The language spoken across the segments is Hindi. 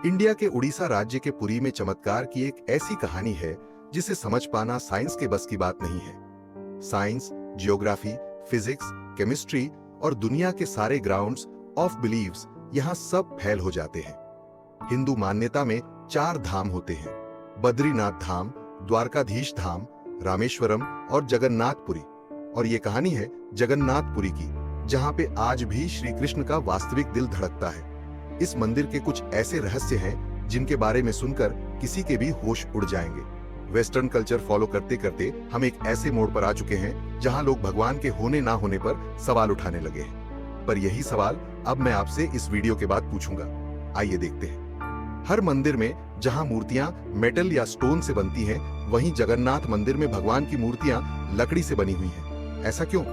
इंडिया के उड़ीसा राज्य के पुरी में चमत्कार की एक ऐसी कहानी है जिसे समझ पाना साइंस के बस की बात नहीं है। साइंस, जियोग्राफी, फिजिक्स, केमिस्ट्री और दुनिया के सारे ग्राउंड्स ऑफ बिलीव्स यहाँ सब फैल हो जाते हैं। हिंदू मान्यता में 4 धाम होते हैं: बद्रीनाथ धाम, द्वारकाधीश धाम, रामेश्वरम और जगन्नाथपुरी। और ये कहानी है जगन्नाथपुरी की, जहाँ पे आज भी श्री कृष्ण का वास्तविक दिल धड़कता है। इस मंदिर के कुछ ऐसे रहस्य हैं जिनके बारे में सुनकर किसी के भी होश उड़ जाएंगे। वेस्टर्न कल्चर फॉलो करते करते हम एक ऐसे मोड़ पर आ चुके हैं जहां लोग भगवान के होने ना होने पर सवाल उठाने लगे हैं। पर यही सवाल अब मैं आपसे इस वीडियो के बाद पूछूंगा। आइए देखते हैं। हर मंदिर में जहां मूर्तियां मेटल या स्टोन से बनती हैं, वहीं जगन्नाथ मंदिर में भगवान की मूर्तियां लकड़ी से बनी हुई हैं। ऐसा क्यों?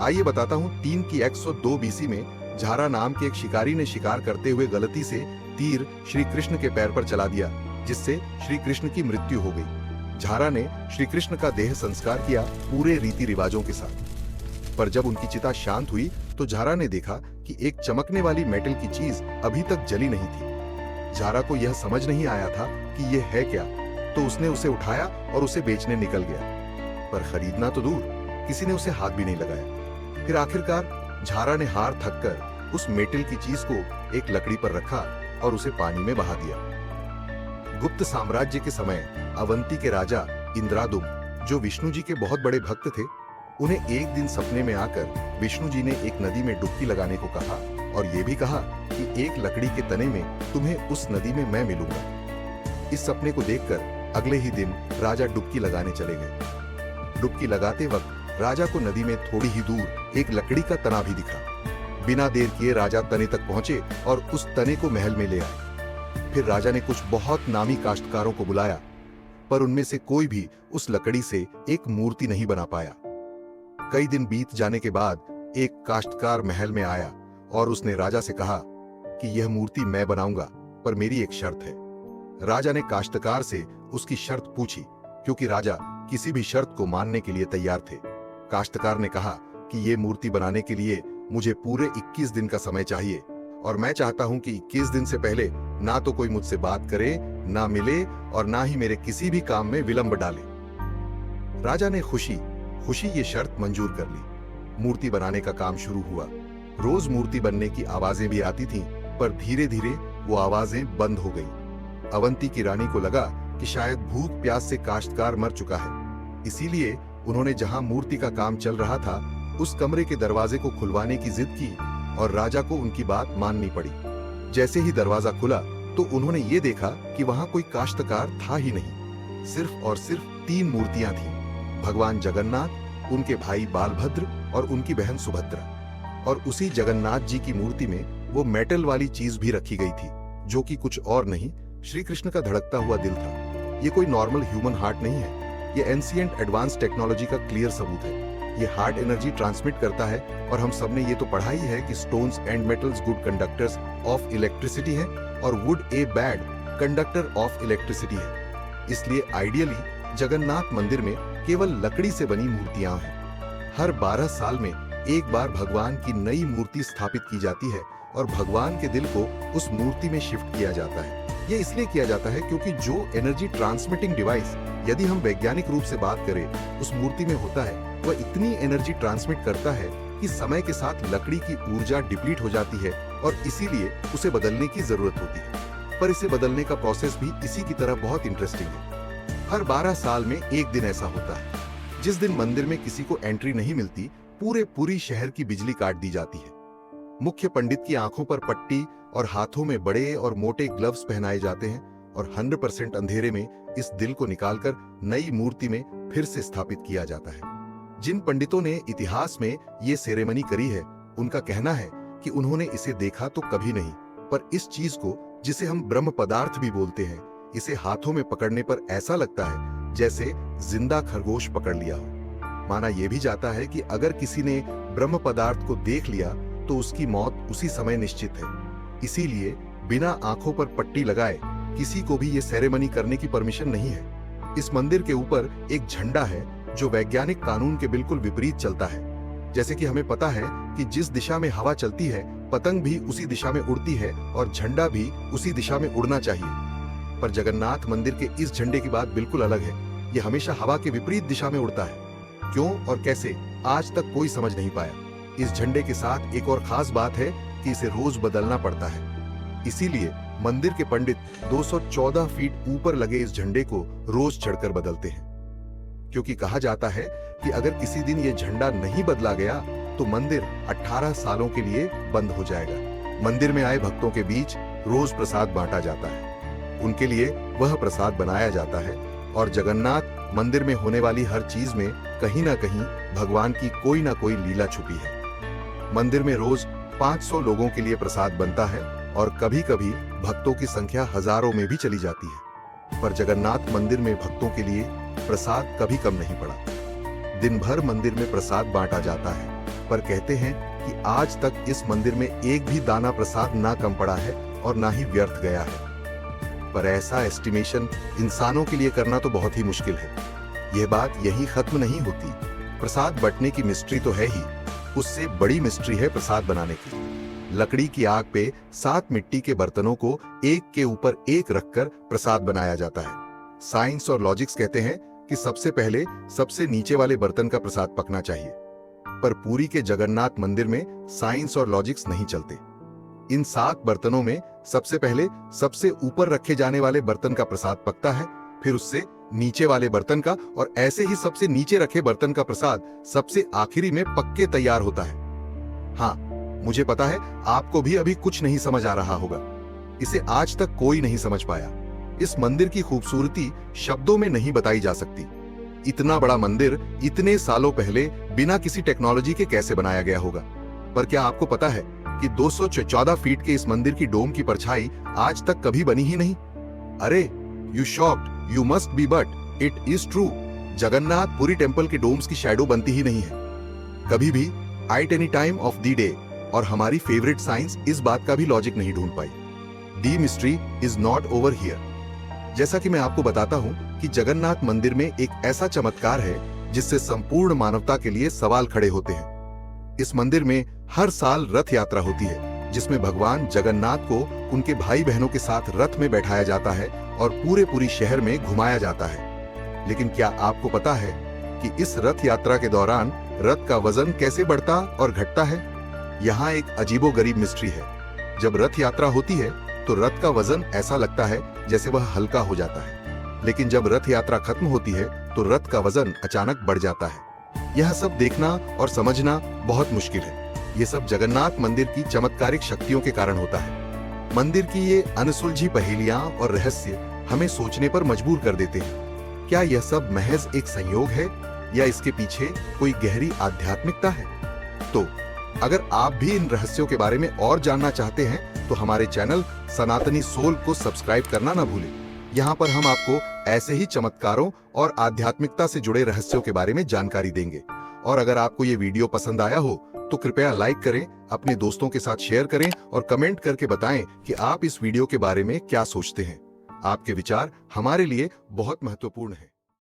आइए बताता हूं। 3 की 102 बीसी में झारा नाम के एक शिकारी ने शिकार करते हुए गलती से तीर श्री कृष्ण के पैर पर चला दिया, जिससे श्री कृष्ण की मृत्यु हो गई। झारा ने श्री कृष्ण का देह संस्कार किया पूरे रीति रिवाजों के साथ। पर जब उनकी चिता शांत हुई तो झारा ने देखा कि एक चमकने वाली मेटल की चीज अभी तक जली नहीं थी। झारा को यह समझ नहीं आया था कि यह है क्या, तो उसने उसे उठाया और उसे बेचने निकल गया। पर खरीदना तो दूर, किसी ने उसे हाथ भी नहीं लगाया। फिर आखिरकार झारा ने हार थककर उस मेटल की चीज को एक लकड़ी पर रखा और उसे पानी में बहा दिया। गुप्त साम्राज्य के समय अवंती के राजा इंद्रादुम, जो विष्णु जी के बहुत बड़े भक्त थे, उन्हें एक दिन सपने में आकर विष्णु जी ने एक नदी में डुबकी लगाने को कहा और यह भी कहा कि एक लकड़ी के तने में तुम्हें उस नदी में मैं मिलूंगा। इस सपने को देखकर अगले ही दिन राजा डुबकी लगाने चले गए। डुबकी लगाते वक्त राजा को नदी में थोड़ी ही दूर एक लकड़ी का तना भी दिखा। बिना देर किए राजा तने तक पहुंचे और उस तने को महल में ले आए। फिर राजा ने कुछ बहुत नामी काश्तकारों को बुलाया, पर उनमें से कोई भी उस लकड़ी से एक मूर्ति नहीं बना पाया। कई दिन बीत जाने के बाद एक काश्तकार महल में आया और उसने राजा से कहा कि यह मूर्ति मैं बनाऊंगा, पर मेरी एक शर्त है। राजा ने काश्तकार से उसकी शर्त पूछी, क्योंकि राजा किसी भी शर्त को मानने के लिए तैयार थे। काश्तकार ने कहा कि ये मूर्ति बनाने के लिए मुझे पूरे 21 दिन का समय चाहिए और मैं चाहता हूं कि 21 दिन से पहले ना तो कोई मुझसे बात करे, ना मिले और ना ही मेरे किसी भी काम में विलंब डाले। राजा ने खुशी खुशी ये शर्त मंजूर कर ली। मूर्ति बनाने का काम शुरू हुआ। रोज मूर्ति बनने की आवाजें भी आती थीं, पर धीरे धीरे वो आवाजें बंद हो गई। अवंती की रानी को लगा कि शायद भूख प्यास से काश्तकार मर चुका है। इसीलिए उन्होंने जहां मूर्ति का काम चल रहा था, उस कमरे के दरवाजे को खुलवाने की जिद की और राजा को उनकी बात माननी पड़ी। जैसे ही दरवाजा खुला तो उन्होंने ये देखा कि वहां कोई काश्तकार था ही नहीं। सिर्फ और सिर्फ 3 मूर्तियां थीं: भगवान जगन्नाथ, उनके भाई बालभद्र और उनकी बहन सुभद्रा। और उसी जगन्नाथ जी की मूर्ति में वो मेटल वाली चीज भी रखी गई थी, जो कि कुछ और नहीं, श्री कृष्ण का धड़कता हुआ दिल था। ये कोई नॉर्मल ह्यूमन हार्ट नहीं है, ये एंशिएंट एडवांस टेक्नोलॉजी का क्लियर सबूत है। ये हार्ट एनर्जी ट्रांसमिट करता है और हम सबने ये तो पढ़ा ही है कि stones and metals good conductors of electricity है और would a bad conductor of electricity है। इसलिए आइडियली जगन्नाथ मंदिर में केवल लकड़ी से बनी मूर्तियां हैं। हर 12 साल में एक बार भगवान की नई मूर्ति स्थापित की जाती है और भगवान के दिल को उस मूर्ति में शिफ्ट किया जाता है। ये इसलिए किया जाता है क्योंकि जो एनर्जी ट्रांसमिटिंग डिवाइस, यदि हम वैज्ञानिक रूप से बात करें, उस मूर्ति में होता है, वह इतनी एनर्जी ट्रांसमिट करता है कि समय के साथ लकड़ी की ऊर्जा डिप्लीट हो जाती है और इसीलिए उसे बदलने की जरूरत होती है। पर इसे बदलने का प्रोसेस भी इसी की तरह बहुत इंटरेस्टिंग है। हर 12 साल में एक दिन ऐसा होता है जिस दिन मंदिर में किसी को एंट्री नहीं मिलती, पूरी शहर की बिजली काट दी जाती है। मुख्य पंडित की आंखों पर पट्टी और हाथों में बड़े और मोटे ग्लव्स पहनाए जाते हैं और 100% अंधेरे में इस दिल को निकालकर नई मूर्ति में फिर से स्थापित किया जाता है। जिन पंडितों ने इतिहास में ये सेरेमनी करी है, उनका कहना है कि उन्होंने इसे देखा तो कभी नहीं, पर इस चीज को, जिसे हम ब्रह्म पदार्थ भी बोलते हैं, इसे हाथों में पकड़ने पर ऐसा लगता है जैसे जिंदा खरगोश पकड़ लिया हो। माना यह भी जाता है कि अगर किसी ने ब्रह्म पदार्थ को देख लिया तो उसकी मौत उसी समय निश्चित है। इसीलिए बिना आंखों पर पट्टी लगाए किसी को भी ये सेरेमनी करने की परमिशन नहीं है। इस मंदिर के ऊपर एक झंडा है जो वैज्ञानिक कानून के बिल्कुल विपरीत चलता है। जैसे कि हमें पता है कि जिस दिशा में हवा चलती है, पतंग भी उसी दिशा में उड़ती है और झंडा भी उसी दिशा में उड़ना चाहिए। पर जगन्नाथ मंदिर के इस झंडे की बात बिल्कुल अलग है। ये हमेशा हवा के विपरीत दिशा में उड़ता है। क्यों और कैसे, आज तक कोई समझ नहीं पाया। इस झंडे के साथ एक और खास बात है कि इसे रोज बदलना पड़ता है। इसीलिए मंदिर के पंडित 214 फीट ऊपर लगे इस झंडे को रोज चढ़कर बदलते हैं, क्योंकि कहा जाता है कि अगर किसी दिन ये झंडा नहीं बदला गया तो मंदिर 18 सालों के लिए बंद हो जाएगा। मंदिर में आए भक्तों के बीच रोज प्रसाद बांटा जाता है, उनके लिए वह प्रसाद बनाया जाता है और जगन्नाथ मंदिर में होने वाली हर चीज में कहीं ना कहीं भगवान की कोई ना कोई लीला छुपी है। मंदिर में रोज 500 लोगों के लिए प्रसाद बनता है और कभी-कभी भक्तों की संख्या हजारों में भी चली जाती है। पर जगन्नाथ मंदिर में भक्तों के लिए प्रसाद कभी कम नहीं पड़ा। दिन भर मंदिर में प्रसाद बांटा जाता है, पर कहते हैं कि आज तक इस मंदिर में एक भी दाना प्रसाद ना कम पड़ा है और ना ही व्यर्थ गया है। पर ऐसा एस्टिमेशन इंसानों के लिए करना तो बहुत ही मुश्किल है। यह बात यही खत्म नहीं होती। प्रसाद बंटने की मिस्ट्री तो है ही, उससे बड़ी मिस्ट्री है प्रसाद बनाने की। लकड़ी की आग पे 7 मिट्टी के बर्तनों को एक के ऊपर एक रखकर प्रसाद बनाया जाता है। साइंस और लॉजिक्स कहते हैं कि सबसे पहले सबसे नीचे वाले बर्तन का प्रसाद पकना चाहिए, पर पुरी के जगन्नाथ मंदिर में साइंस और लॉजिक्स नहीं चलते। इन 7 बर्तनों में सबसे पहले सबसे ऊपर रखे जाने वाले बर्तन का प्रसाद पकता है, फिर उससे नीचे वाले बर्तन का, और ऐसे ही सबसे नीचे रखे बर्तन का प्रसाद सबसे आखिरी में पक के तैयार होता है। हाँ, मुझे पता है आपको भी अभी कुछ नहीं समझ आ रहा होगा। इसे आज तक कोई नहीं समझ पाया। इस मंदिर की खूबसूरती शब्दों में नहीं बताई जा सकती। इतना बड़ा मंदिर इतने सालों पहले बिना किसी टेक्नोलॉजी के कैसे बनाया गया होगा। पर क्या आपको पता है कि 214 फीट के इस मंदिर की डोम की परछाई आज तक कभी बनी ही नहीं? अरे, you shocked, you must be, but it is true. Jagannath Puri temple के डोम्स की शैडो बनती ही नहीं है कभी भी, at any time of the day. और हमारी फेवरेट साइंस इस बात का भी लॉजिक नहीं ढूंढ पाई। The mystery is not over here. जैसा कि मैं आपको बताता हूं कि जगन्नाथ मंदिर में एक ऐसा चमत्कार है जिससे संपूर्ण मानवता के लिए सवाल खड़े होते हैं। इस मंदिर में हर साल रथ यात्रा होती है, जिसमें भगवान जगन्नाथ को उनके भाई बहनों के साथ रथ में बैठाया जाता है और पूरे शहर में घुमाया जाता है। लेकिन क्या आपको पता है कि इस रथ यात्रा के दौरान रथ का वजन कैसे बढ़ता और घटता है? यहाँ एक अजीबोगरीब मिस्ट्री है। जब रथ यात्रा होती है तो रथ का वजन ऐसा लगता है जैसे वह हल्का हो जाता है, लेकिन जब रथ यात्रा खत्म होती है तो रथ का वजन अचानक बढ़ जाता है। यह सब देखना और समझना बहुत मुश्किल है। ये सब जगन्नाथ मंदिर की चमत्कारिक शक्तियों के कारण होता है। मंदिर की ये अनसुलझी पहेलियां और रहस्य हमें सोचने पर मजबूर कर देते हैं। क्या यह सब महज एक संयोग है या इसके पीछे कोई गहरी आध्यात्मिकता है? तो अगर आप भी इन रहस्यों के बारे में और जानना चाहते हैं तो हमारे चैनल सनातनी सोल को सब्सक्राइब करना ना भूलें। यहाँ पर हम आपको ऐसे ही चमत्कारों और आध्यात्मिकता से जुड़े रहस्यों के बारे में जानकारी देंगे। और अगर आपको ये वीडियो पसंद आया हो तो कृपया लाइक करें, अपने दोस्तों के साथ शेयर करें और कमेंट करके बताएं कि आप इस वीडियो के बारे में क्या सोचते हैं। आपके विचार हमारे लिए बहुत महत्वपूर्ण हैं।